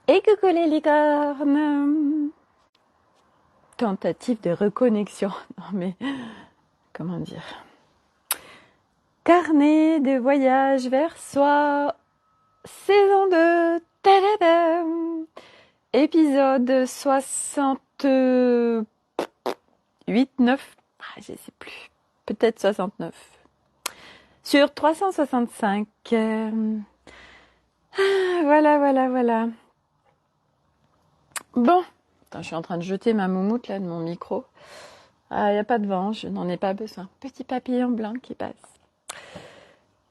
Et coucou les licornes! Tentative de reconnexion. Non mais, comment dire? Carnet de voyage vers soi, saison 2, tadadam, épisode 68, 9, je sais plus, peut-être 69. Sur 365. Voilà. Bon, attends, je suis en train de jeter ma moumoute là de mon micro. Ah, il n'y a pas de vent, je n'en ai pas besoin. Petit papillon blanc qui passe.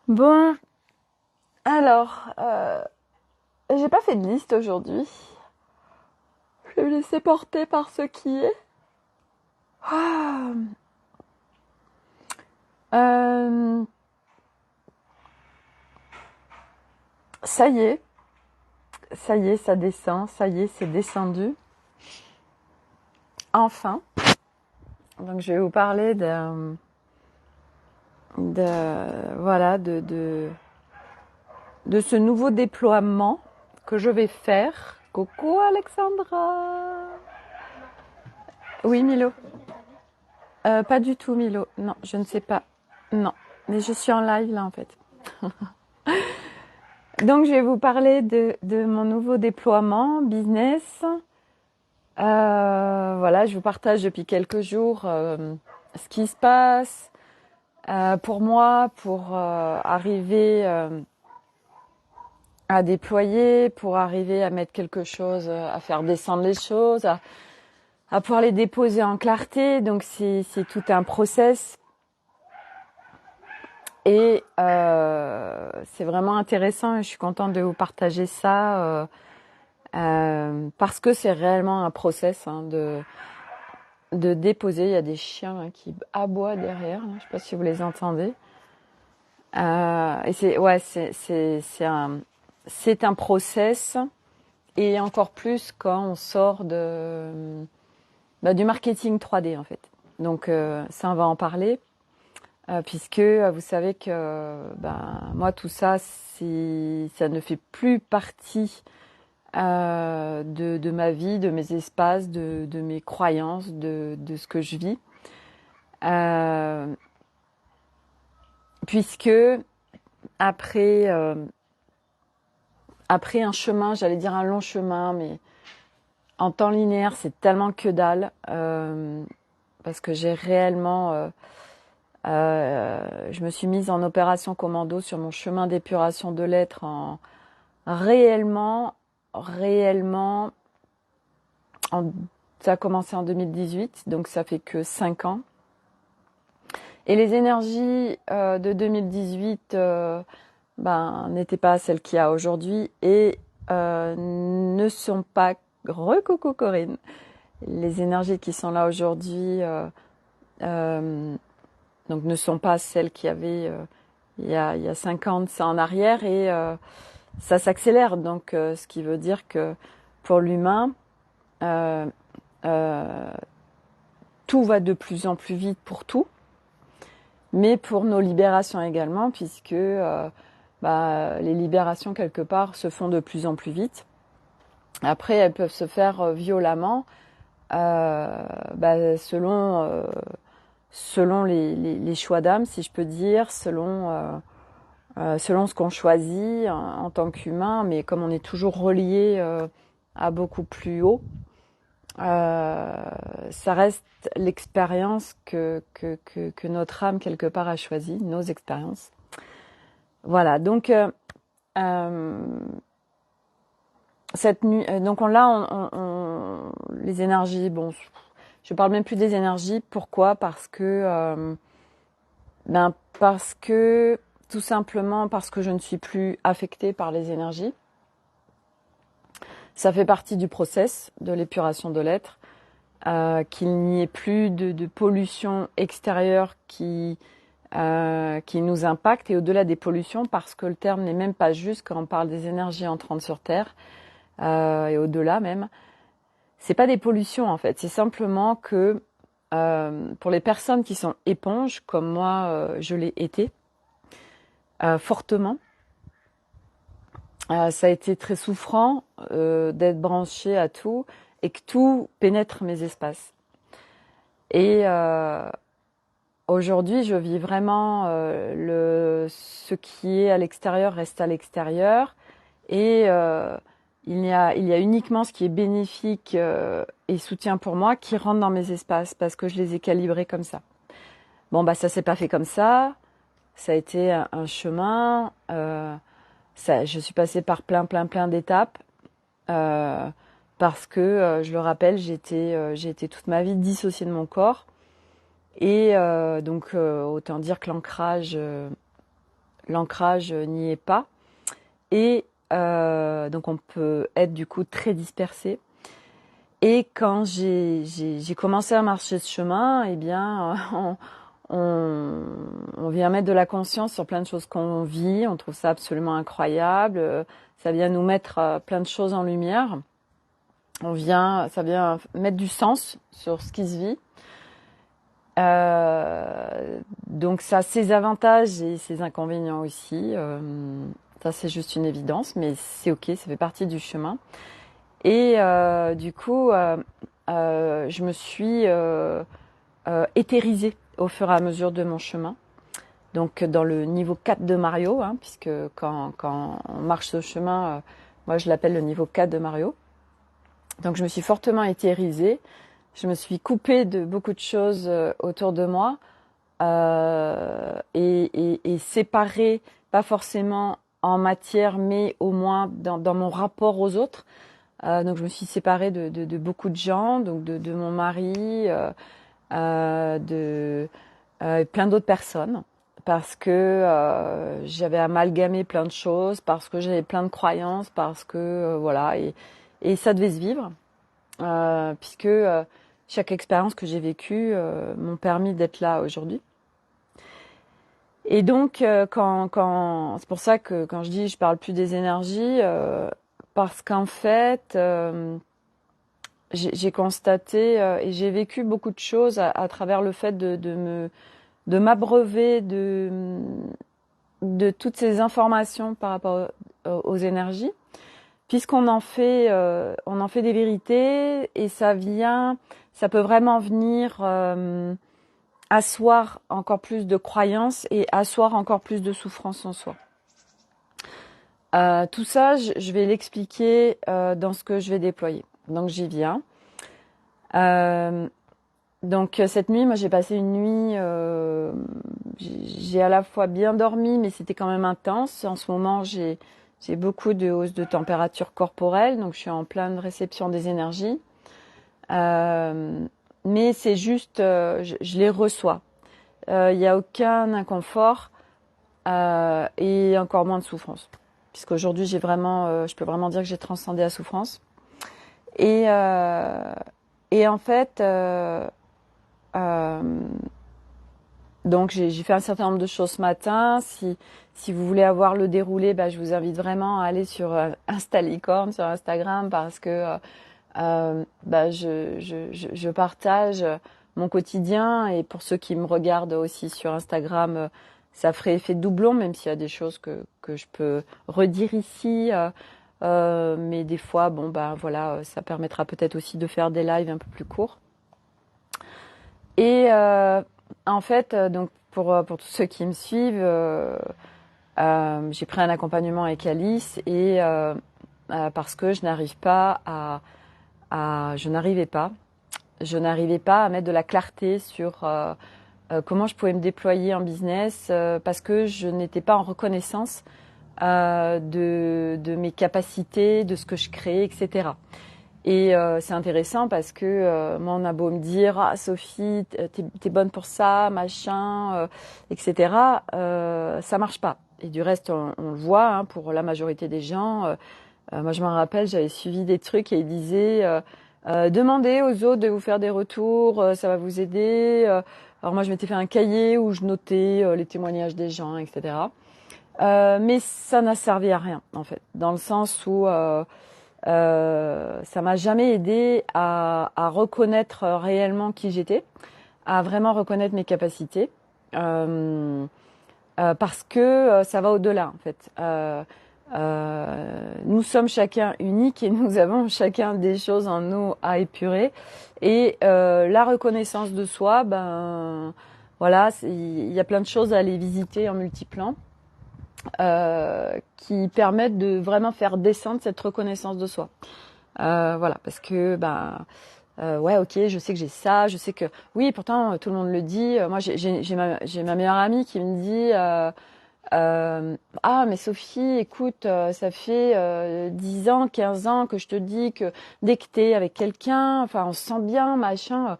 Bon, alors, j'ai pas fait de liste aujourd'hui. Je vais me laisser porter par ce qui est. Ah, euh, ça y est, ça descend, ça y est, c'est descendu. Enfin. Donc je vais vous parler de ce nouveau déploiement que je vais faire. Coucou Alexandra. Oui Milo. Pas du tout Milo. Non, je ne sais pas. Non, mais je suis en live là en fait. Donc je vais vous parler de mon nouveau déploiement business. Voilà, je vous partage depuis quelques jours ce qui se passe pour moi, pour arriver à déployer, pour arriver à mettre quelque chose, à faire descendre les choses, à pouvoir les déposer en clarté. Donc c'est tout un process. Et c'est vraiment intéressant et je suis contente de vous partager ça parce que c'est réellement un process de déposer. Il y a des chiens qui aboient derrière, je ne sais pas si vous les entendez. Et c'est un process et encore plus quand on sort du marketing 3D en fait. Donc ça on va en parler. Puisque vous savez que moi tout ça, ça ne fait plus partie de ma vie, de mes espaces, de mes croyances, de ce que je vis. Puisque après un chemin, j'allais dire un long chemin, mais en temps linéaire, c'est tellement que dalle, parce que j'ai réellement... je me suis mise en opération commando sur mon chemin d'épuration de l'être en réellement, ça a commencé en 2018, donc ça fait que 5 ans. Et les énergies de 2018 n'étaient pas celles qu'il y a aujourd'hui et ne sont pas... Recoucou Corinne. Les énergies qui sont là aujourd'hui donc ne sont pas celles qu'il y avait il y a 5 ans de ça en arrière et ça s'accélère. Donc ce qui veut dire que pour l'humain, tout va de plus en plus vite pour tout, mais pour nos libérations également, puisque les libérations quelque part se font de plus en plus vite. Après, elles peuvent se faire violemment selon les choix d'âme, si je peux dire, selon ce qu'on choisit en tant qu'humain, mais comme on est toujours relié à beaucoup plus haut, ça reste l'expérience que notre âme quelque part a choisie, nos expériences. Voilà, donc cette nuit, donc les énergies, bon, je parle même plus des énergies. Pourquoi? Parce que tout simplement parce que je ne suis plus affectée par les énergies. Ça fait partie du process de l'épuration de l'être, qu'il n'y ait plus de pollution extérieure qui nous impacte, et au-delà des pollutions, parce que le terme n'est même pas juste quand on parle des énergies entrantes sur Terre, et au-delà même. C'est pas des pollutions en fait, c'est simplement que pour les personnes qui sont éponges, comme moi je l'ai été, fortement, Ça a été très souffrant d'être branché à tout et que tout pénètre mes espaces. Et aujourd'hui, je vis vraiment ce qui est à l'extérieur reste à l'extérieur et il y a uniquement ce qui est bénéfique et soutien pour moi qui rentre dans mes espaces parce que je les ai calibrés comme ça. Bon, bah ça s'est pas fait comme ça. Ça a été un chemin. Je suis passée par plein d'étapes parce que, je le rappelle, j'ai été toute ma vie dissociée de mon corps et donc autant dire que l'ancrage n'y est pas et donc on peut être du coup très dispersé. Et quand j'ai commencé à marcher ce chemin, eh bien, on vient mettre de la conscience sur plein de choses qu'on vit. On trouve ça absolument incroyable. Ça vient nous mettre plein de choses en lumière. Ça vient mettre du sens sur ce qui se vit. Donc ça a ses avantages et ses inconvénients aussi. Ça c'est juste une évidence, mais c'est ok, ça fait partie du chemin. Et du coup, je me suis éthérisée au fur et à mesure de mon chemin. Donc dans le niveau 4 de Mario, hein, puisque quand on marche ce chemin, moi je l'appelle le niveau 4 de Mario. Donc je me suis fortement éthérisée. Je me suis coupée de beaucoup de choses autour de moi et séparée, pas forcément en matière, mais au moins dans mon rapport aux autres. Donc je me suis séparée de beaucoup de gens, donc de mon mari, de plein d'autres personnes, parce que j'avais amalgamé plein de choses, parce que j'avais plein de croyances, parce que voilà, et ça devait se vivre, puisque chaque expérience que j'ai vécue m'ont permis d'être là aujourd'hui. Et donc, c'est pour ça que quand je dis je parle plus des énergies, parce qu'en fait, j'ai constaté et j'ai vécu beaucoup de choses à travers le fait de m'abreuver de toutes ces informations par rapport aux énergies, puisqu'on on en fait des vérités et ça peut vraiment venir asseoir encore plus de croyances et asseoir encore plus de souffrance en soi. Tout ça, je vais l'expliquer dans ce que je vais déployer. Donc j'y viens. Donc cette nuit, moi j'ai passé une nuit, j'ai à la fois bien dormi, mais c'était quand même intense. En ce moment, j'ai beaucoup de hausse de température corporelle, donc je suis en pleine réception des énergies. Mais c'est juste, je les reçois. Il n'y a aucun inconfort et encore moins de souffrance. Puisqu'aujourd'hui, je peux vraiment dire que j'ai transcendé la souffrance. Et en fait, donc j'ai fait un certain nombre de choses ce matin. Si vous voulez avoir le déroulé, bah, je vous invite vraiment à aller sur Instalicorne, sur Instagram, parce que bah, je partage mon quotidien, et pour ceux qui me regardent aussi sur Instagram, ça ferait effet de doublon, même s'il y a des choses que je peux redire ici. Mais des fois, bon, ben voilà, ça permettra peut-être aussi de faire des lives un peu plus courts. Et en fait, donc pour tous ceux qui me suivent, j'ai pris un accompagnement avec Alice et parce que je n'arrivais pas je n'arrivais pas à mettre de la clarté sur comment je pouvais me déployer en business parce que je n'étais pas en reconnaissance de mes capacités, de ce que je crée, etc. Et c'est intéressant parce que moi, on a beau me dire « Ah, Sophie, t'es bonne pour ça, machin, etc. » Ça marche pas. Et du reste, on le voit, hein, pour la majorité des gens. Moi, je me rappelle, j'avais suivi des trucs et ils disaient demandez aux autres de vous faire des retours, ça va vous aider. Alors moi, je m'étais fait un cahier où je notais les témoignages des gens, etc. Mais ça n'a servi à rien, en fait, dans le sens où ça m'a jamais aidé à reconnaître réellement qui j'étais, à vraiment reconnaître mes capacités, parce que ça va au-delà, en fait. Nous sommes chacun uniques et nous avons chacun des choses en nous à épurer. Et la reconnaissance de soi, ben voilà, il y a plein de choses à aller visiter en multiplan qui permettent de vraiment faire descendre cette reconnaissance de soi. Voilà, parce que ouais, ok, je sais que j'ai ça, je sais que oui, pourtant tout le monde le dit. Moi, j'ai ma meilleure amie qui me dit ah mais Sophie, écoute, ça fait 10 ans, 15 ans que je te dis que dès que t'es avec quelqu'un, enfin on se sent bien, machin.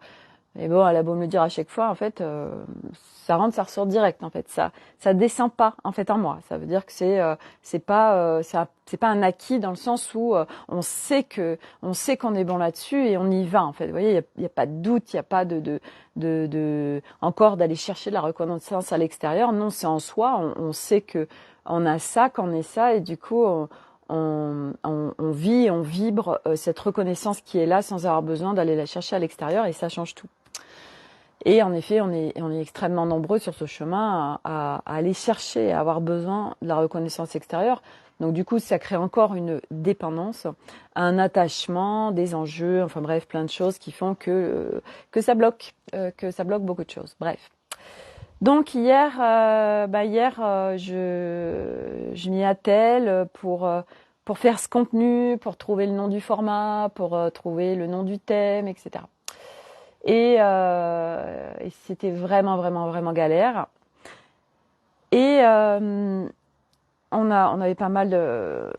Et bon, elle a beau me le dire à chaque fois, en fait, ça rentre, ça ressort direct. En fait, ça descend pas en fait en moi. Ça veut dire que c'est pas un acquis dans le sens où on sait qu'on est bon là-dessus et on y va. En fait, vous voyez, il y a pas de doute, il y a pas de encore d'aller chercher de la reconnaissance à l'extérieur. Non, c'est en soi. On sait que on a ça, qu'on est ça, et du coup on vit, on vibre cette reconnaissance qui est là sans avoir besoin d'aller la chercher à l'extérieur, et ça change tout. Et en effet, on est extrêmement nombreux sur ce chemin à aller chercher, à avoir besoin de la reconnaissance extérieure. Donc du coup, ça crée encore une dépendance, un attachement, des enjeux, enfin bref, plein de choses qui font que ça bloque beaucoup de choses. Bref. Donc hier, je m'y attelle pour faire ce contenu, pour trouver le nom du format, pour trouver le nom du thème, etc. Et c'était vraiment, vraiment, vraiment galère. Et on avait pas mal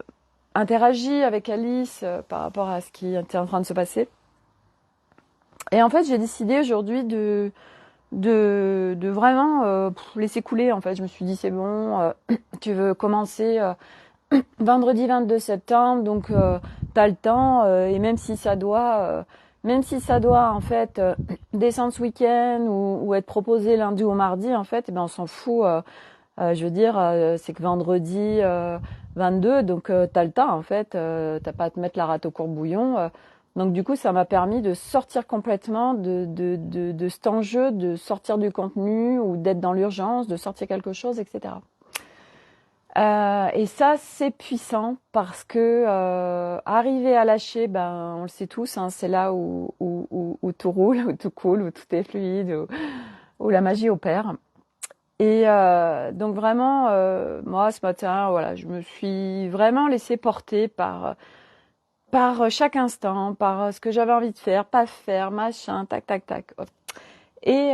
interagi avec Alice par rapport à ce qui était en train de se passer. Et en fait, j'ai décidé aujourd'hui de vraiment laisser couler. En fait, je me suis dit c'est bon, tu veux commencer vendredi 22 septembre, donc t'as le temps, et même si ça doit en fait descendre ce week-end ou être proposé lundi ou mardi, en fait, eh ben on s'en fout. Je veux dire, c'est que vendredi 22, donc t'as le temps en fait, t'as pas à te mettre la rate au courbouillon. Donc du coup, ça m'a permis de sortir complètement de cet enjeu, de sortir du contenu ou d'être dans l'urgence, de sortir quelque chose, etc. Et ça, c'est puissant parce que arriver à lâcher, ben, on le sait tous, hein, c'est là où tout roule, où tout coule, où tout est fluide, où la magie opère. Et donc vraiment, moi, ce matin, voilà, je me suis vraiment laissée porter par chaque instant, par ce que j'avais envie de faire, pas faire, machin, tac, tac, tac. Hop. Et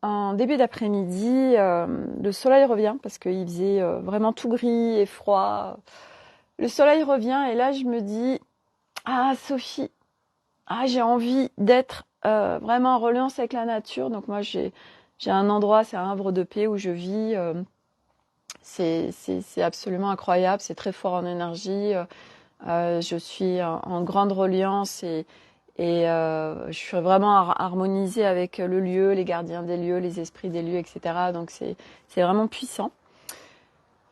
en début d'après-midi, le soleil revient parce qu'il faisait vraiment tout gris et froid. Le soleil revient et là je me dis ah Sophie, j'ai envie d'être vraiment en reliance avec la nature. Donc moi j'ai un endroit, c'est un havre de paix où je vis. C'est absolument incroyable, c'est très fort en énergie. Je suis en grande reliance et je suis vraiment harmonisée avec le lieu, les gardiens des lieux, les esprits des lieux, etc. Donc c'est vraiment puissant.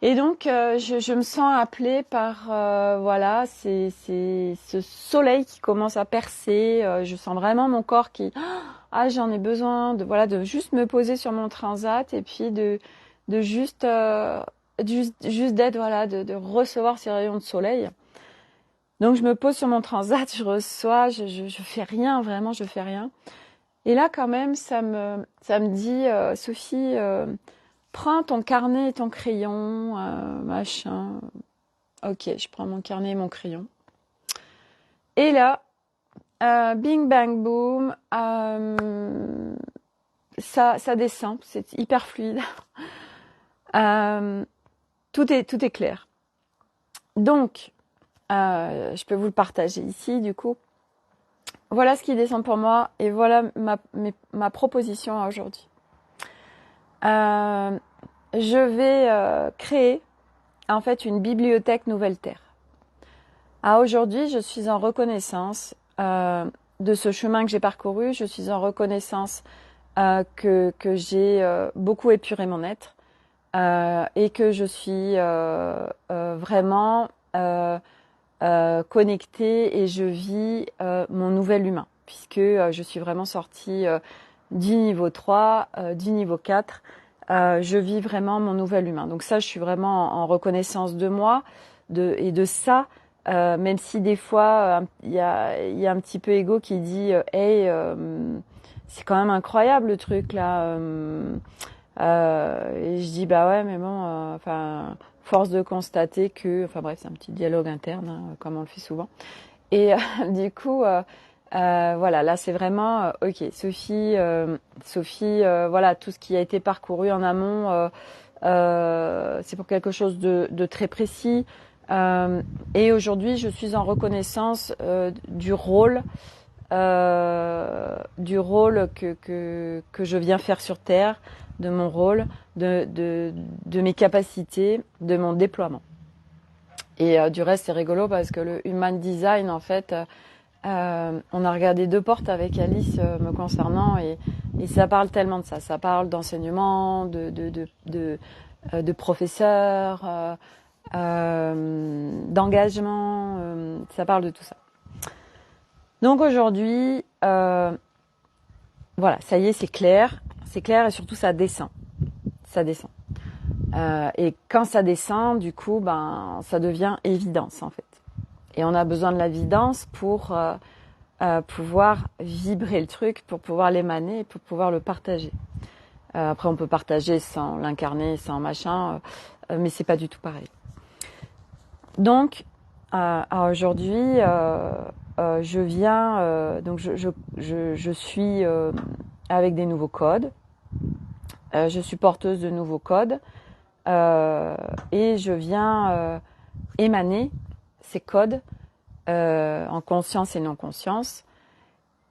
Et donc je me sens appelée par voilà, c'est ce soleil qui commence à percer. Je sens vraiment mon corps qui j'en ai besoin de juste me poser sur mon transat et puis de juste d'être voilà, de recevoir ces rayons de soleil. Donc je me pose sur mon transat, je reçois, je fais rien, vraiment je fais rien. Et là quand même ça me dit Sophie, prends ton carnet et ton crayon, machin. Ok, je prends mon carnet et mon crayon. Et là, bing bang boom, ça descend, c'est hyper fluide. Tout est clair. Donc je peux vous le partager ici du coup. Voilà ce qui descend pour moi et voilà ma proposition à aujourd'hui. Je vais créer en fait une bibliothèque Nouvelle Terre. Aujourd'hui, je suis en reconnaissance de ce chemin que j'ai parcouru. Je suis en reconnaissance que j'ai beaucoup épuré mon être et que je suis vraiment connectée et je vis mon nouvel humain puisque je suis vraiment sortie du niveau 3, du niveau 4 je vis vraiment mon nouvel humain. Donc ça, je suis vraiment en reconnaissance de moi et de ça, même si des fois, il y a un petit peu ego qui dit hey, c'est quand même incroyable le truc là. Et je dis bah ouais, mais bon, enfin, force de constater que, enfin bref, c'est un petit dialogue interne, hein, comme on le fait souvent. Et du coup, voilà, là c'est vraiment ok, Sophie, voilà, tout ce qui a été parcouru en amont, c'est pour quelque chose de très précis. Et aujourd'hui, je suis en reconnaissance du rôle que je viens faire sur Terre, de mon rôle, de mes capacités, de mon déploiement. Et du reste, c'est rigolo parce que le human design, en fait, on a regardé 2 portes avec Alice me concernant et ça parle tellement de ça. Ça parle d'enseignement, de professeurs, d'engagement, ça parle de tout ça. Donc aujourd'hui, voilà, ça y est, c'est clair et surtout ça descend. Et quand ça descend, du coup, ben, ça devient évidence en fait. Et on a besoin de l'évidence pour pouvoir vibrer le truc, pour pouvoir l'émaner, pour pouvoir le partager. Après, on peut partager sans l'incarner, sans machin, mais c'est pas du tout pareil. Donc, aujourd'hui, je viens, donc je suis avec des nouveaux codes. Je suis porteuse de nouveaux codes et je viens émaner ces codes en conscience et non conscience.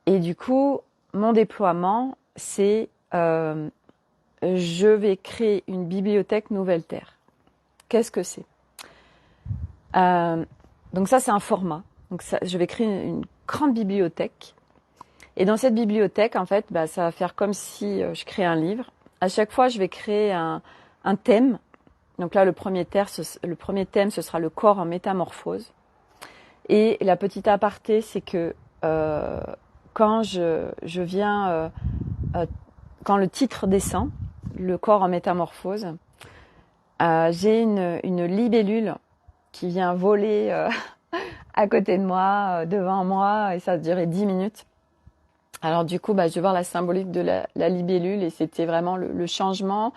Et du coup, mon déploiement, c'est je vais créer une bibliothèque Nouvelle Terre. Qu'est-ce que c'est Donc ça, c'est un format. Donc ça, je vais créer une grande bibliothèque. Et dans cette bibliothèque, en fait, bah, ça va faire comme si je créais un livre. À chaque fois, je vais créer un thème. Donc là, le premier thème, ce sera le corps en métamorphose. Et la petite aparté, c'est que quand je viens, quand le titre descend, le corps en métamorphose, j'ai une libellule qui vient voler à côté de moi, devant moi, et ça a duré 10 minutes. Alors du coup, bah, je vais voir la symbolique de la libellule et c'était vraiment le changement,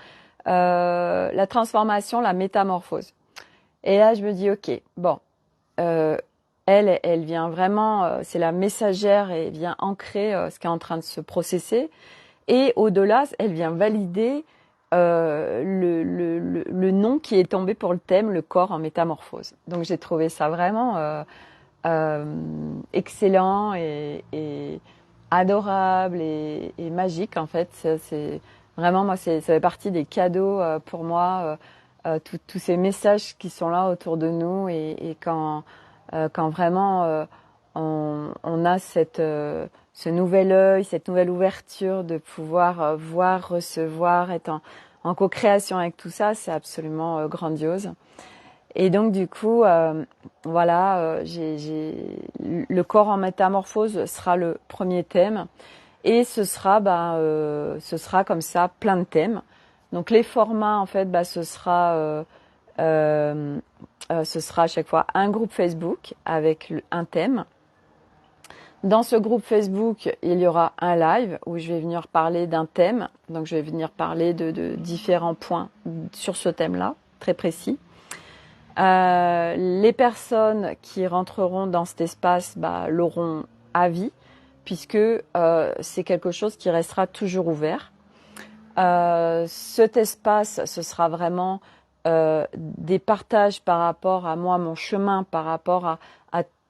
la transformation, la métamorphose. Et là, je me dis, ok, bon, elle vient vraiment, c'est la messagère et elle vient ancrer ce qui est en train de se processer. Et au-delà, elle vient valider le nom qui est tombé pour le thème, le corps en métamorphose. Donc j'ai trouvé ça vraiment excellent et adorable et magique en fait. C'est vraiment moi, ça fait partie des cadeaux pour moi, tous ces messages qui sont là autour de nous et quand vraiment on a ce nouvel œil, cette nouvelle ouverture de pouvoir voir, recevoir, être en co-création avec tout ça, c'est absolument grandiose. Et donc du coup, voilà, le corps en métamorphose sera le premier thème, et ce sera comme ça plein de thèmes. Donc les formats en fait, ce sera à chaque fois un groupe Facebook avec un thème. Dans ce groupe Facebook, il y aura un live où je vais venir parler d'un thème. Donc je vais venir parler de différents points sur ce thème-là, très précis. Les personnes qui rentreront dans cet espace l'auront à vie, puisque c'est quelque chose qui restera toujours ouvert. Cet espace, ce sera vraiment des partages par rapport à moi, mon chemin, par rapport à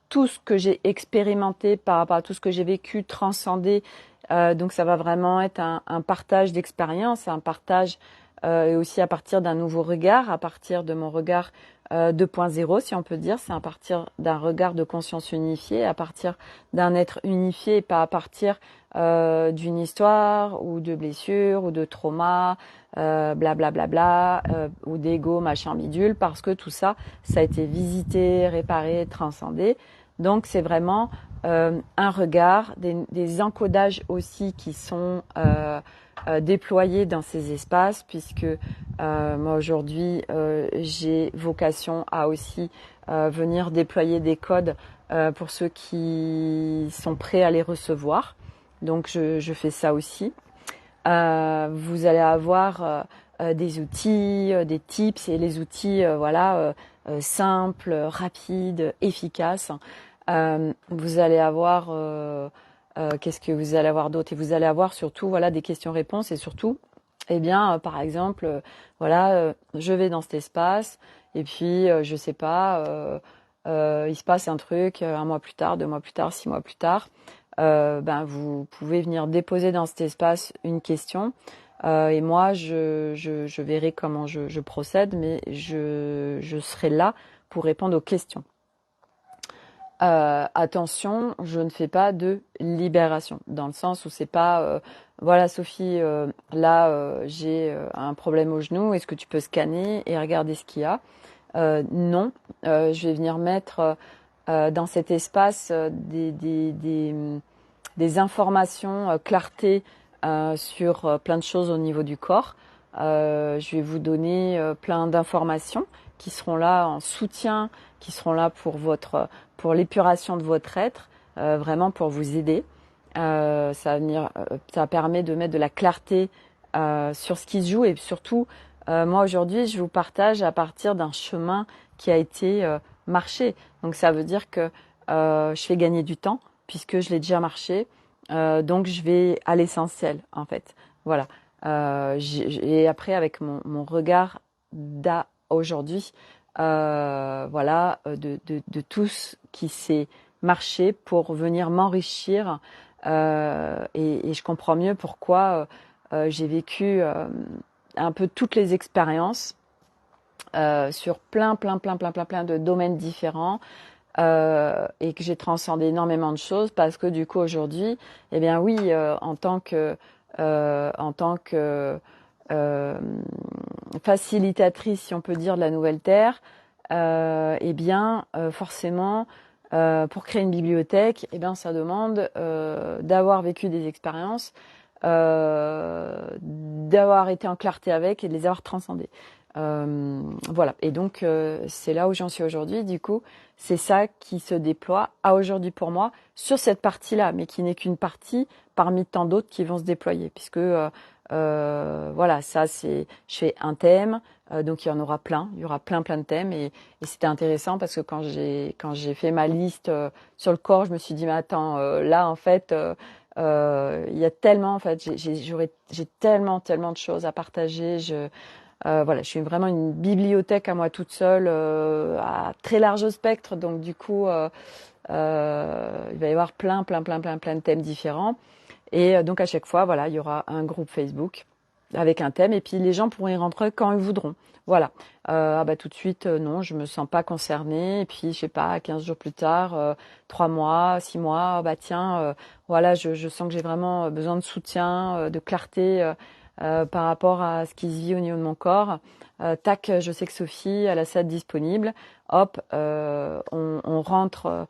tout ce que j'ai expérimenté, par rapport à tout ce que j'ai vécu, transcendé. Donc ça va vraiment être un partage d'expérience, un partage et aussi à partir d'un nouveau regard, à partir de mon regard 2.0 si on peut dire. C'est à partir d'un regard de conscience unifiée, à partir d'un être unifié et pas à partir d'une histoire ou de blessures ou de trauma, blablabla, ou d'ego, machin bidule, parce que tout ça, ça a été visité, réparé, transcendé. Donc c'est vraiment un regard, des encodages aussi qui sont déployés dans ces espaces, puisque moi aujourd'hui j'ai vocation à aussi venir déployer des codes pour ceux qui sont prêts à les recevoir. Donc je fais ça aussi. Vous allez avoir des outils, des tips et les outils simples, rapides, efficaces. Vous allez avoir qu'est-ce que vous allez avoir d'autre? Et vous allez avoir surtout voilà des questions-réponses et surtout eh bien par exemple je vais dans cet espace et puis je sais pas il se passe un truc un mois plus tard, 2 mois plus tard, 6 mois plus tard. Vous pouvez venir déposer dans cet espace une question et moi je verrai comment je procède, mais je serai là pour répondre aux questions. Attention, je ne fais pas de libération, dans le sens où c'est pas voilà Sophie, j'ai un problème au genou, est-ce que tu peux scanner et regarder ce qu'il y a? Non, je vais venir mettre dans cet espace des informations, clarté sur plein de choses au niveau du corps. Je vais vous donner plein d'informations qui seront là en soutien, qui seront là pour l'épuration de votre être, vraiment pour vous aider. Ça permet de mettre de la clarté sur ce qui se joue et surtout, moi aujourd'hui, je vous partage à partir d'un chemin qui a été marché. Donc ça veut dire que je fais gagner du temps puisque je l'ai déjà marché. Donc je vais à l'essentiel en fait. Voilà. Et après avec mon regard d'aujourd'hui, de tout ce qui s'est marché pour venir m'enrichir et je comprends mieux pourquoi j'ai vécu un peu toutes les expériences sur plein de domaines différents et que j'ai transcendé énormément de choses parce que du coup aujourd'hui, eh bien oui, en tant que facilitatrice, si on peut dire, de la Nouvelle Terre, forcément, pour créer une bibliothèque, eh bien, ça demande d'avoir vécu des expériences, d'avoir été en clarté avec et de les avoir transcendées. Voilà. Et donc, c'est là où j'en suis aujourd'hui. Du coup, c'est ça qui se déploie à aujourd'hui pour moi sur cette partie-là, mais qui n'est qu'une partie parmi tant d'autres qui vont se déployer, puisque ça c'est, je fais un thème, donc il y en aura plein, il y aura plein de thèmes et c'était intéressant parce que quand j'ai fait ma liste sur le corps, je me suis dit mais attends là en fait il y a tellement en fait j'ai tellement de choses à partager. Je suis vraiment une bibliothèque à moi toute seule, à très large spectre. Donc du coup, il va y avoir plein de thèmes différents. Et donc à chaque fois, voilà, il y aura un groupe Facebook avec un thème. Et puis les gens pourront y rentrer quand ils voudront. Voilà. Tout de suite, non, je me sens pas concernée. Et puis je sais pas, 15 jours plus tard, 3 mois, 6 mois, je sens que j'ai vraiment besoin de soutien, de clarté. Par rapport à ce qui se vit au niveau de mon corps. Je sais que Sophie a la salle disponible. Hop, on rentre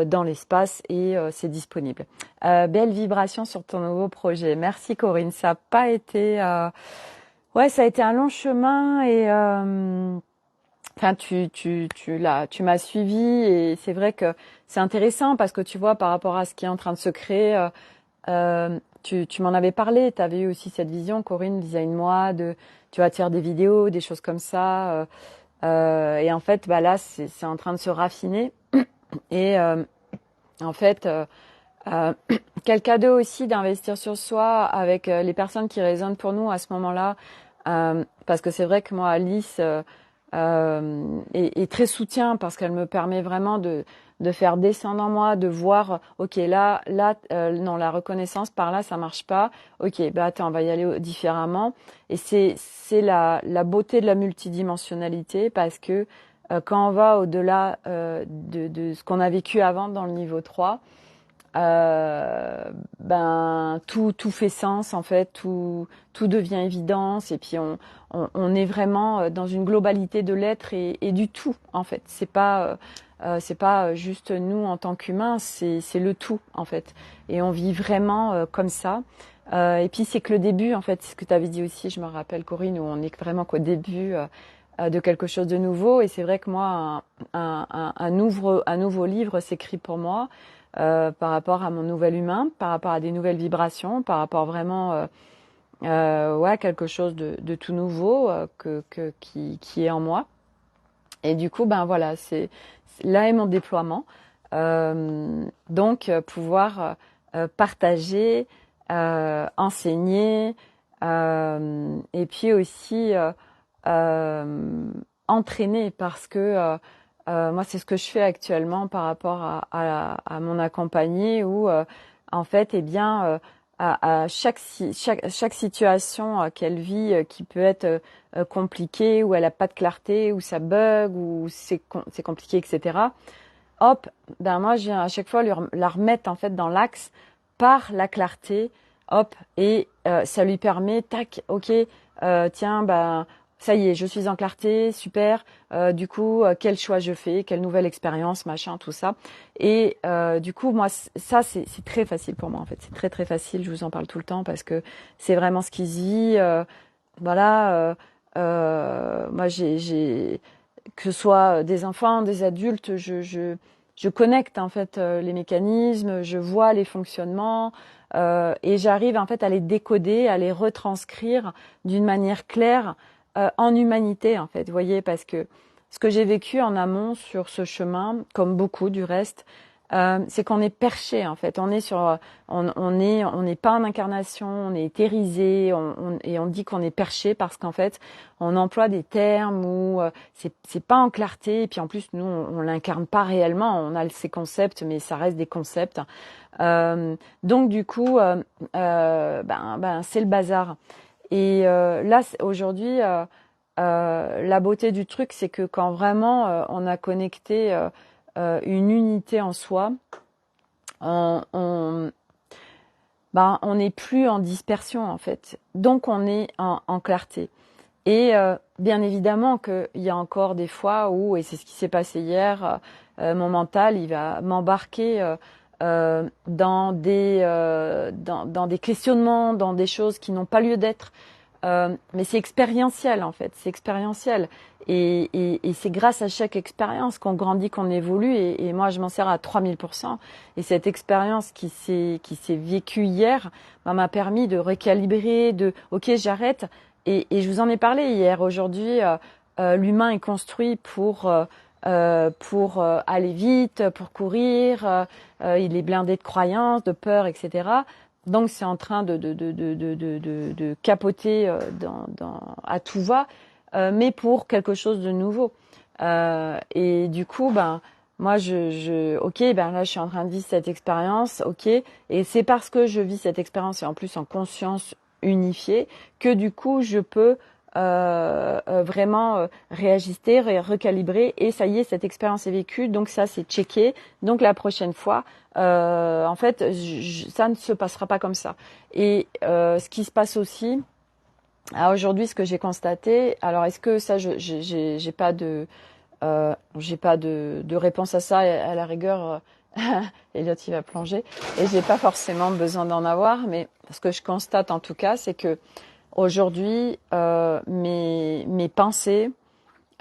dans l'espace et c'est disponible. Belle vibration sur ton nouveau projet. Merci Corinne. Ça n'a pas été... ça a été un long chemin et... tu m'as suivi et c'est vrai que c'est intéressant parce que tu vois par rapport à ce qui est en train de se créer... tu m'en avais parlé, tu avais eu aussi cette vision, Corinne, Design Moi, tu vas te faire des vidéos, des choses comme ça. Et en fait, là, c'est en train de se raffiner. Et en fait, quel cadeau aussi d'investir sur soi avec les personnes qui résonnent pour nous à ce moment-là. Parce que c'est vrai que moi, Alice est très soutien parce qu'elle me permet vraiment de faire descendre en moi, de voir, ok, non, la reconnaissance par là, ça marche pas. Ok, attends, on va y aller différemment. Et c'est la beauté de la multidimensionnalité parce que quand on va au-delà de ce qu'on a vécu avant dans le niveau 3, tout fait sens en fait, tout devient évidence et puis on est vraiment dans une globalité de l'être et du tout en fait. C'est pas juste nous en tant qu'humains, c'est le tout en fait. Et on vit vraiment comme ça. Et puis c'est que le début en fait, c'est ce que tu avais dit aussi, je me rappelle Corinne, où on est vraiment qu'au début de quelque chose de nouveau. Et c'est vrai que moi, un nouveau livre s'écrit pour moi par rapport à mon nouvel humain, par rapport à des nouvelles vibrations, par rapport vraiment ouais, quelque chose de tout nouveau qui est en moi. Et du coup, ben voilà, là est mon déploiement. Donc, pouvoir partager, enseigner, et puis aussi entraîner parce que moi, c'est ce que je fais actuellement par rapport à mon accompagné où, en fait, eh bien, à chaque situation qu'elle vit qui peut être compliquée, où elle a pas de clarté, où ça bug, où c'est compliqué, etc. Hop, ben moi, je viens à chaque fois la remettre en fait dans l'axe par la clarté. Hop, et ça lui permet, tac, ok, tiens, ben ça y est, je suis en clarté, super. Du coup, quel choix je fais, quelle nouvelle expérience, machin, tout ça. Et du coup, moi, ça, c'est très facile pour moi, en fait. C'est très, très facile. Je vous en parle tout le temps parce que c'est vraiment ce qui se vit. Voilà. Moi, que ce soit des enfants, des adultes, je connecte, en fait, les mécanismes, je vois les fonctionnements. Et j'arrive, en fait, à les décoder, à les retranscrire d'une manière claire en humanité en fait, vous voyez, parce que ce que j'ai vécu en amont sur ce chemin, comme beaucoup du reste, c'est qu'on est perché en fait, on n'est pas en incarnation, on est éthérisé, et on dit qu'on est perché parce qu'en fait, on emploie des termes où c'est pas en clarté, et puis en plus nous on l'incarne pas réellement, on a ces concepts, mais ça reste des concepts. Donc du coup, c'est le bazar. Et là, aujourd'hui, la beauté du truc, c'est que quand vraiment on a connecté une unité en soi, on, on, on n'est plus en dispersion en fait. Donc on est en clarté. Et bien évidemment qu'il y a encore des fois où, et c'est ce qui s'est passé hier, mon mental, il va m'embarquer dans des questionnements, dans des choses qui n'ont pas lieu d'être. Mais c'est expérientiel en fait, c'est expérientiel. Et c'est grâce à chaque expérience qu'on grandit, qu'on évolue. Et moi, je m'en sers à 3000%. Et cette expérience qui s'est vécue hier m'a permis de recalibrer, ok, j'arrête. Et je vous en ai parlé hier. Aujourd'hui, l'humain est construit pour aller vite, pour courir. Il est blindé de croyances, de peurs, etc. Donc c'est en train de capoter à tout va, mais pour quelque chose de nouveau. Et du coup, moi, ok, là, je suis en train de vivre cette expérience, ok, et c'est parce que je vis cette expérience et en plus en conscience unifiée que du coup, je peux vraiment réajuster, recalibrer, et ça y est, cette expérience est vécue, donc ça c'est checké. Donc la prochaine fois, en fait, ça ne se passera pas comme ça. Et ce qui se passe aussi, aujourd'hui, ce que j'ai constaté, alors est-ce que ça, j'ai pas de réponse à ça, et à la rigueur, Elliot il va plonger, et j'ai pas forcément besoin d'en avoir, mais ce que je constate en tout cas, c'est que aujourd'hui, mes pensées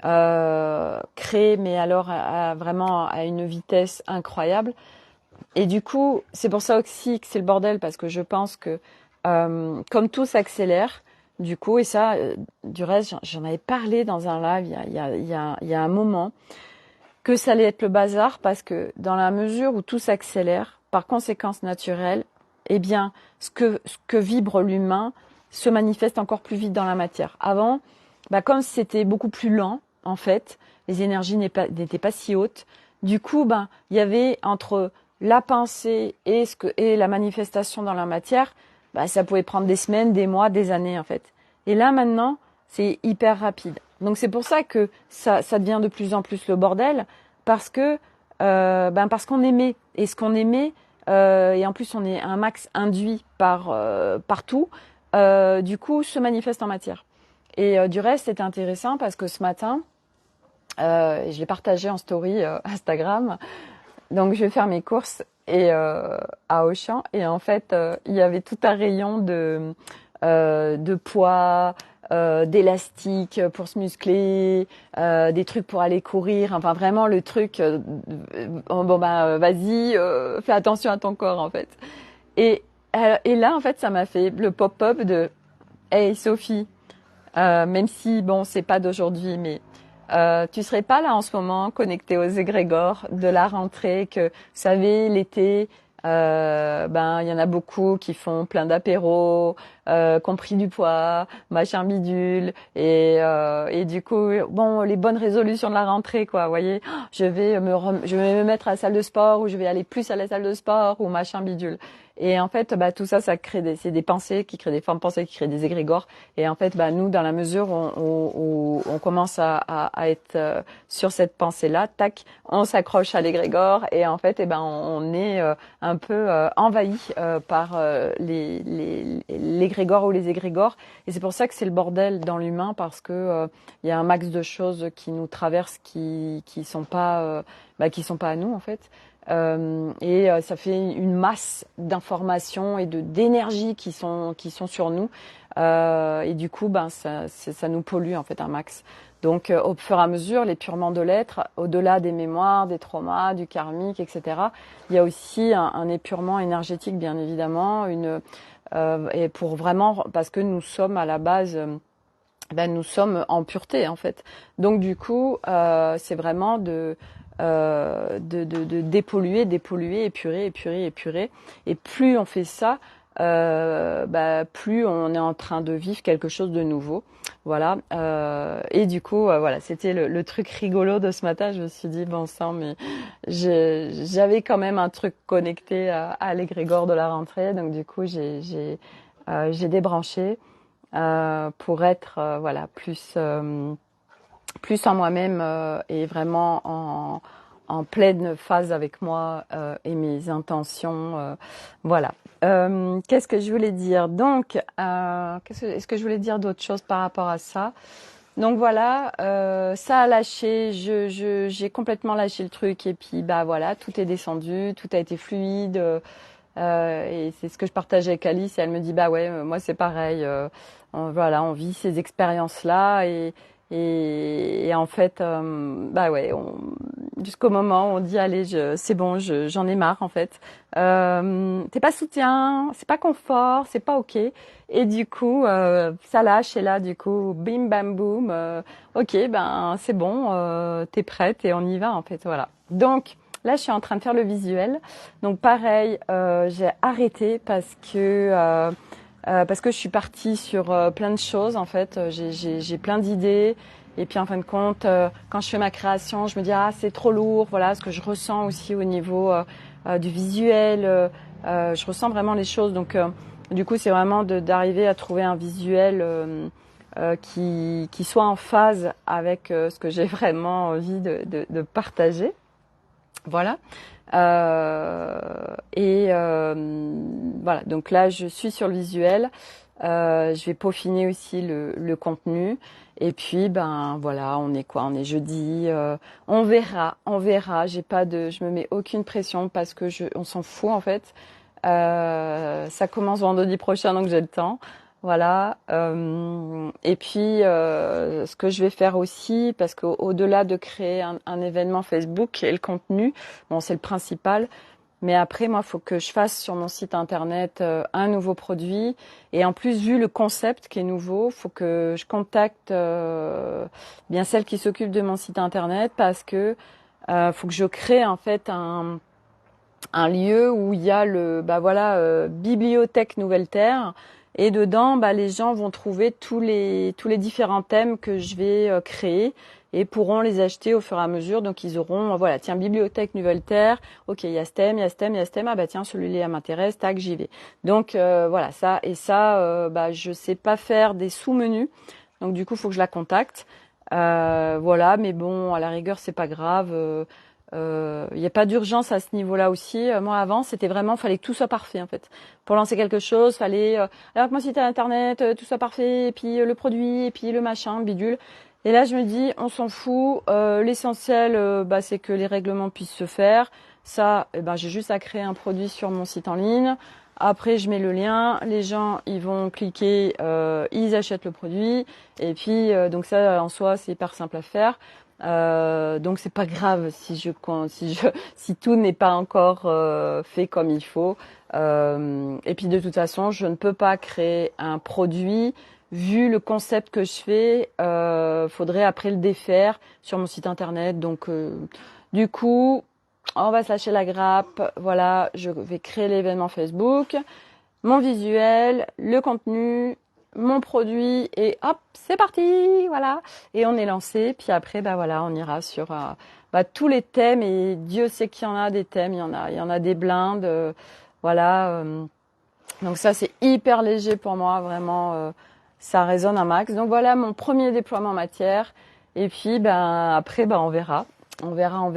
créent, mais alors vraiment à une vitesse incroyable. Et du coup, c'est pour ça aussi que c'est le bordel, parce que je pense que comme tout s'accélère, du coup, et ça, du reste, j'en avais parlé dans un live il y a un moment, que ça allait être le bazar, parce que dans la mesure où tout s'accélère, par conséquence naturelle, eh bien, ce que vibre l'humain se manifeste encore plus vite dans la matière. Avant, comme c'était beaucoup plus lent, en fait, les énergies n'étaient pas si hautes. Du coup, il y avait entre la pensée et la manifestation dans la matière, ça pouvait prendre des semaines, des mois, des années, en fait. Et là, maintenant, c'est hyper rapide. Donc c'est pour ça que ça devient de plus en plus le bordel, parce qu'on aimait. Et ce qu'on aimait, et en plus on est un max induit par partout, du coup se manifeste en matière. Et du reste, c'était intéressant parce que ce matin, je l'ai partagé en story Instagram. Donc je vais faire mes courses et à Auchan et en fait il y avait tout un rayon de poids, d'élastiques pour se muscler, des trucs pour aller courir, enfin vraiment le truc. Bon bah vas-y, fais attention à ton corps en fait. Et là en fait ça m'a fait le pop-up de Hey Sophie, même si bon c'est pas d'aujourd'hui mais tu serais pas là en ce moment connecté aux égrégores de la rentrée que, vous savez, l'été, ben il y en a beaucoup qui font plein d'apéros, qui ont pris du poids, machin bidule, et du coup, bon, les bonnes résolutions de la rentrée, quoi, vous voyez, je vais me mettre à la salle de sport ou je vais aller plus à la salle de sport ou machin bidule. Et en fait, bah tout ça, c'est des pensées qui créent des formes de pensées qui créent des égrégores. Et en fait, bah nous, dans la mesure où on commence à être sur cette pensée-là, tac, on s'accroche à l'égrégore et en fait, ben on est un peu envahi par l'égrégore ou les égrégores. Et c'est pour ça que c'est le bordel dans l'humain parce que il y a un max de choses qui nous traversent qui sont pas qui sont pas à nous en fait. Ça fait une masse d'informations et d'énergie qui sont sur nous et du coup ben ça nous pollue en fait un max. Donc au fur et à mesure les purements de l'être, au-delà des mémoires, des traumas, du karmique, etc., il y a aussi un épurement énergétique bien évidemment, et pour vraiment parce que nous sommes à la base nous sommes en pureté en fait. Donc du coup c'est vraiment de dépolluer, épurer, épurer, épurer. Et plus on fait ça, plus on est en train de vivre quelque chose de nouveau. Voilà. Et du coup, voilà, c'était le truc rigolo de ce matin. Je me suis dit, bon sang, mais j'avais quand même un truc connecté à l'égrégore de la rentrée. Donc du coup, j'ai débranché pour être voilà plus en moi-même et vraiment en pleine phase avec moi et mes intentions. Voilà. Qu'est-ce que je voulais dire? Donc, est-ce que je voulais dire d'autres choses par rapport à ça? Donc voilà, ça a lâché, j'ai complètement lâché le truc et puis bah voilà, tout est descendu, tout a été fluide. Et c'est ce que je partageais avec Alice et elle me dit bah ouais moi c'est pareil voilà on vit ces expériences là et en fait bah ouais jusqu'au moment où on dit allez c'est bon j'en ai marre en fait c'est pas soutien c'est pas confort c'est pas ok et du coup ça lâche et là du coup bim bam boum ok ben c'est bon t'es prête et on y va en fait voilà donc là, je suis en train de faire le visuel. Donc pareil, j'ai arrêté parce que je suis partie sur plein de choses en fait. J'ai plein d'idées et puis en fin de compte, quand je fais ma création, je me dis ah c'est trop lourd. Voilà ce que je ressens aussi au niveau du visuel. Je ressens vraiment les choses. Donc du coup, c'est vraiment d'arriver à trouver un visuel qui soit en phase avec ce que j'ai vraiment envie de partager. Voilà. Voilà. Donc là, je suis sur le visuel. Je vais peaufiner aussi le contenu. Et puis, ben voilà, on est quoi? On est jeudi. On verra, on verra. Je me mets aucune pression parce que on s'en fout en fait. Ça commence vendredi prochain, donc j'ai le temps. Voilà. Et puis, ce que je vais faire aussi, parce qu'au-delà de créer un événement Facebook et le contenu, bon, c'est le principal. Mais après, moi, il faut que je fasse sur mon site internet un nouveau produit. Et en plus, vu le concept qui est nouveau, il faut que je contacte bien celle qui s'occupe de mon site internet parce que faut que je crée en fait un lieu où il y a bibliothèque Nouvelle Terre et dedans les gens vont trouver tous les différents thèmes que je vais créer et pourront les acheter au fur et à mesure. Donc ils auront voilà, tiens, bibliothèque Nouvelle Terre, OK, il y a ce thème, il y a ce thème, il y a ce thème, ah bah tiens, celui-là m'intéresse, tac, j'y vais. Donc voilà, ça et ça je sais pas faire des sous-menus. Donc du coup, faut que je la contacte. Voilà, mais bon, à la rigueur, c'est pas grave. il n'y a pas d'urgence à ce niveau-là aussi. Moi, avant, c'était vraiment, fallait que tout soit parfait, en fait. Pour lancer quelque chose, fallait, alors que mon site internet, tout soit parfait, et puis le produit, et puis le machin, bidule. Et là, je me dis, on s'en fout. L'essentiel, c'est que les règlements puissent se faire. Ça, j'ai juste à créer un produit sur mon site en ligne. Après, je mets le lien. Les gens, ils vont cliquer, ils achètent le produit. Et puis, donc ça, en soi, c'est hyper simple à faire. Donc c'est pas grave si tout n'est pas encore fait comme il faut. Et puis de toute façon, je ne peux pas créer un produit. Vu le concept que je fais, faudrait après le défaire sur mon site internet. Donc du coup, on va se lâcher la grappe. Voilà, je vais créer l'événement Facebook, mon visuel, le contenu, mon produit et hop, c'est parti, voilà. Et on est lancé. Puis après, voilà, on ira sur tous les thèmes. Et Dieu sait qu'il y en a des thèmes, il y en a des blindes, voilà. Donc ça, c'est hyper léger pour moi, vraiment. Ça résonne un max. Donc voilà mon premier déploiement matière. Et puis après, on verra. On verra.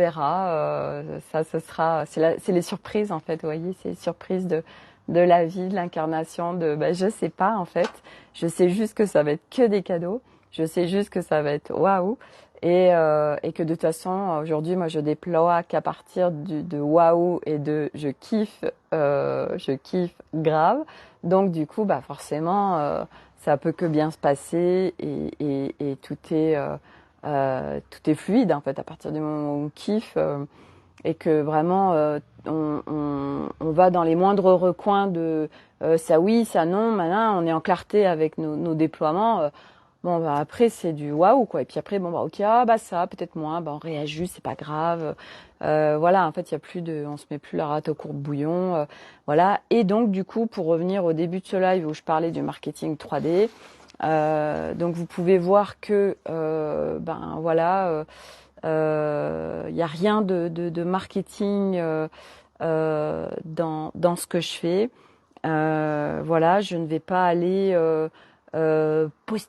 Ça, ce sera. C'est les surprises en fait. Vous voyez, c'est les surprises de la vie, de l'incarnation. Je sais pas en fait. Je sais juste que ça va être que des cadeaux. Je sais juste que ça va être waouh. Et que de toute façon, aujourd'hui, moi, je déploie qu'à partir de waouh et de je kiffe grave. Donc du coup, forcément. Ça peut que bien se passer et tout est fluide en fait à partir du moment où on kiffe et que vraiment on va dans les moindres recoins de ça oui, ça non, maintenant on est en clarté avec nos déploiements. Après c'est du waouh quoi et puis après ok ça peut-être moins on réajuste, c'est pas grave. Voilà, en fait, on se met plus la rate au courbouillon, voilà. Et donc, du coup, pour revenir au début de ce live où je parlais du marketing 3D, donc vous pouvez voir que, voilà, il y a rien de marketing dans ce que je fais. Voilà, je ne vais pas aller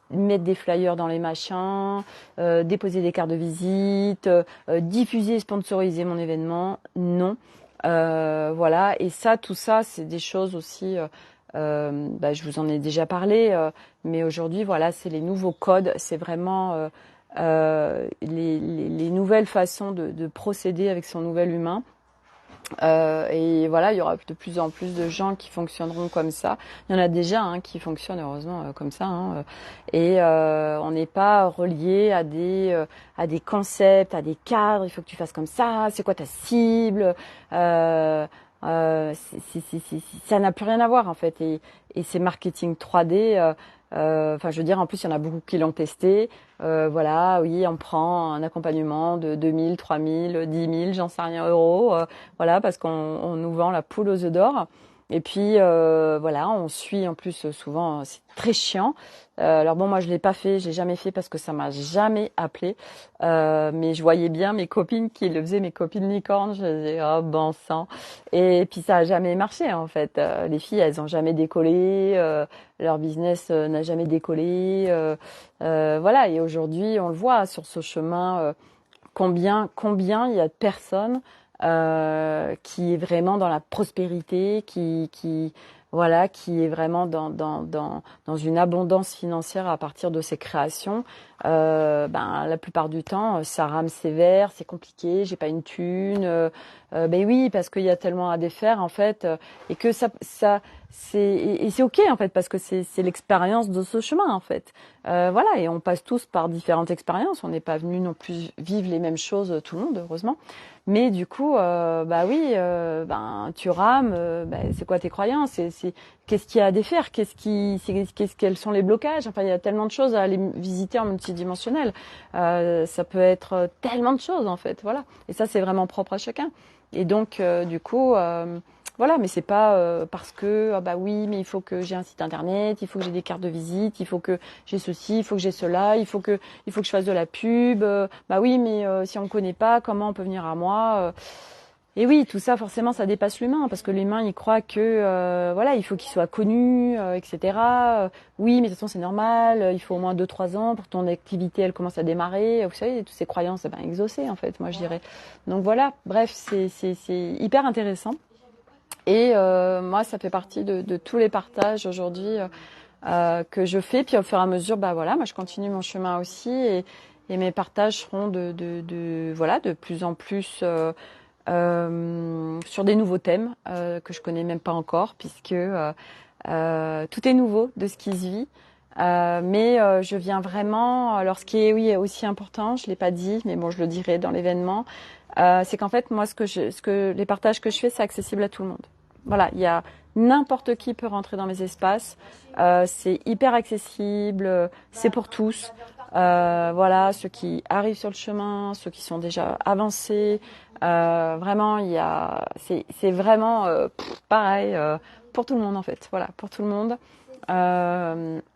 mettre des flyers dans les machins, déposer des cartes de visite, diffuser, sponsoriser mon événement, non. Voilà, et tout ça, c'est des choses aussi, je vous en ai déjà parlé, mais aujourd'hui, voilà, c'est les nouveaux codes, c'est vraiment les nouvelles façons de procéder avec son nouvel humain. Et voilà, il y aura de plus en plus de gens qui fonctionneront comme ça. Il y en a déjà qui fonctionnent heureusement comme ça. Et on n'est pas relié à des concepts, à des cadres. Il faut que tu fasses comme ça. C'est quoi ta cible ça n'a plus rien à voir en fait. Et ces marketing 3D. Je veux dire, en plus, il y en a beaucoup qui l'ont testé. Voilà, oui, on prend un accompagnement de 2000, 3000, 10 000, j'en sais rien, euros. Voilà, parce qu'on nous vend la poule aux œufs d'or. Et puis, voilà, on suit en plus souvent, c'est très chiant. Alors bon, moi, je l'ai pas fait, je l'ai jamais fait parce que ça m'a jamais appelé. Mais je voyais bien mes copines qui le faisaient, mes copines licornes. Je disais, oh, bon sang. Et puis, ça a jamais marché, en fait. Les filles, elles ont jamais décollé. Leur business n'a jamais décollé. Voilà, et aujourd'hui, on le voit sur ce chemin, combien il y a de personnes qui est vraiment dans la prospérité, voilà, qui est vraiment dans une abondance financière à partir de ses créations. La plupart du temps, ça rame sévère, c'est compliqué, j'ai pas une thune. Oui, parce qu'il y a tellement à défaire en fait, et que c'est ok en fait parce que c'est l'expérience de ce chemin en fait. Voilà, et on passe tous par différentes expériences. On n'est pas venu non plus vivre les mêmes choses tout le monde, heureusement. Mais du coup, tu rames. C'est quoi tes croyances? Qu'est-ce qu'il y a à défaire? Quels sont les blocages? Enfin, il y a tellement de choses à aller visiter en multidimensionnel. Ça peut être tellement de choses en fait. Voilà. Et ça, c'est vraiment propre à chacun. Et donc, du coup, voilà. Mais c'est pas parce que oui, mais il faut que j'ai un site internet, il faut que j'ai des cartes de visite, il faut que j'ai ceci, il faut que j'ai cela, il faut que je fasse de la pub. Oui, mais si on me connaît pas, comment on peut venir à moi? Et oui, tout ça, forcément, ça dépasse l'humain, parce que l'humain, il croit que, voilà, il faut qu'il soit connu, etc. Oui, mais de toute façon, c'est normal, il faut au moins 2, 3 ans pour que ton activité, elle commence à démarrer. Vous savez, toutes ces croyances, eh ben, exaucées, en fait, moi, je dirais. Donc voilà, bref, c'est hyper intéressant. Et moi, ça fait partie de tous les partages aujourd'hui que je fais. Puis au fur et à mesure, bah voilà, moi, je continue mon chemin aussi, et mes partages seront voilà, de plus en plus sur des nouveaux thèmes que je connais même pas encore, puisque tout est nouveau de ce qui se vit. Mais je viens vraiment. Alors, ce qui est, oui, aussi important, je l'ai pas dit, mais bon, je le dirai dans l'événement, c'est qu'en fait, moi, les partages que je fais, c'est accessible à tout le monde. Voilà, il y a n'importe qui peut rentrer dans mes espaces. C'est hyper accessible, c'est pour tous. Voilà, ceux qui arrivent sur le chemin, ceux qui sont déjà avancés. Vraiment, c'est vraiment pareil pour tout le monde en fait. Voilà, pour tout le monde.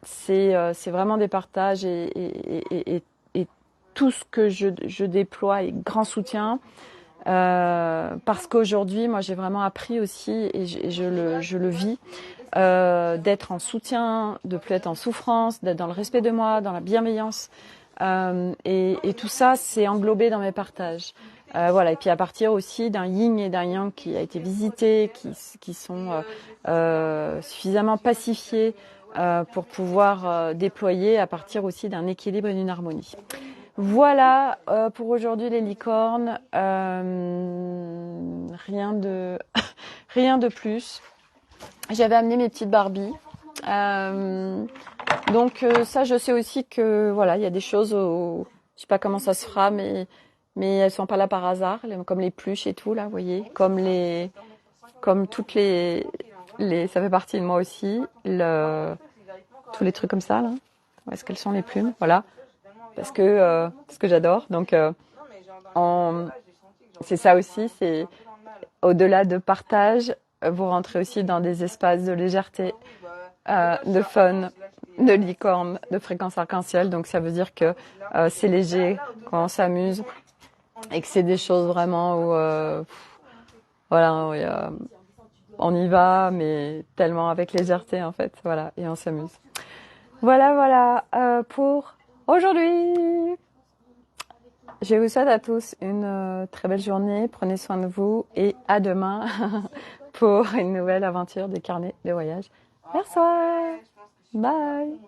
C'est vraiment des partages et tout ce que je déploie est grand soutien. Parce qu'aujourd'hui, moi, j'ai vraiment appris aussi, et je le vis, d'être en soutien, de plus être en souffrance, d'être dans le respect de moi, dans la bienveillance. Et tout ça, c'est englobé dans mes partages. Voilà. Et puis à partir aussi d'un yin et d'un yang qui a été visité, qui sont suffisamment pacifiés pour pouvoir déployer à partir aussi d'un équilibre et d'une harmonie. Voilà pour aujourd'hui les licornes. Rien de rien de plus. J'avais amené mes petites Barbies. Donc ça, je sais aussi que voilà, il y a des choses. Je sais pas comment ça se fera, mais elles sont pas là par hasard, comme les pluches et tout là, vous voyez, comme toutes ça fait partie de moi aussi. Tous les trucs comme ça là. Où est-ce qu'elles sont les plumes? Voilà. Parce que j'adore. Donc, c'est ça aussi, c'est au-delà de partage, vous rentrez aussi dans des espaces de légèreté, de fun, de licorne, de fréquence arc-en-ciel. Donc, ça veut dire que c'est léger, quand on s'amuse, et que c'est des choses vraiment où, voilà, oui, on y va, mais tellement avec légèreté en fait, voilà, et on s'amuse. Voilà, pour aujourd'hui. Je vous souhaite à tous une très belle journée. Prenez soin de vous et à demain pour une nouvelle aventure des carnets de voyage. Merci. Bye.